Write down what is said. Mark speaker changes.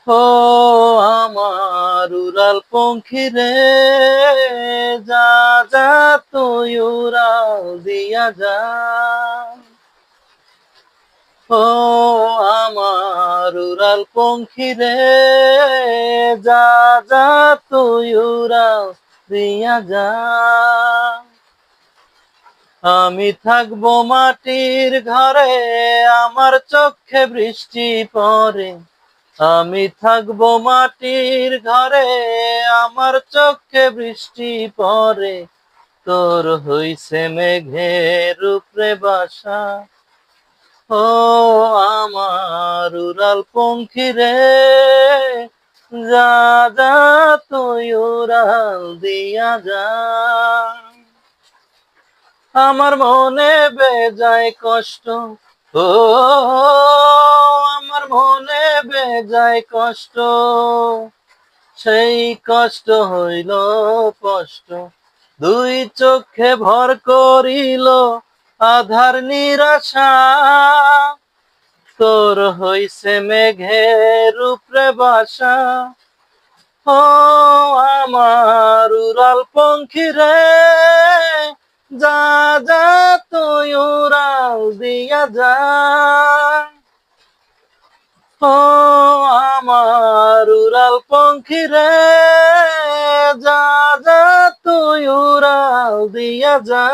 Speaker 1: ও আমার উড়াল পঙ্খী রে, যা যা তুই উড়াল দিয়া যা। ও আমার উড়াল পঙ্খী রে, যা যা তুই উড়াল দিয়া যা। আমি থাকবো মাটির ঘরে, আমার চোখে বৃষ্টি পড়ে। আমি থাকবো মাটির ঘরে, আমার চোখে বৃষ্টি পড়ে। তোর হইছে মেঘের উপরে বাসা। ও আমার উড়াল পঙ্খী রে, যা যা তুই উড়াল দিয়া যা। আমার মনে বেজায় কষ্ট, ও আমার মনে বেজায় কষ্ট, সেই কষ্ট হইল কষ্ট। দুই চোখে ভর করিল আধার নিরাশা। তোর হইছে মেঘের উপরে বাসা। ও আমার উড়াল পঙ্খী রে, যা যা তুই উড়াল দিয়া যা। ও আমার উড়াল পঙ্খী রে, যা যা তুই উড়াল দিয়া যা।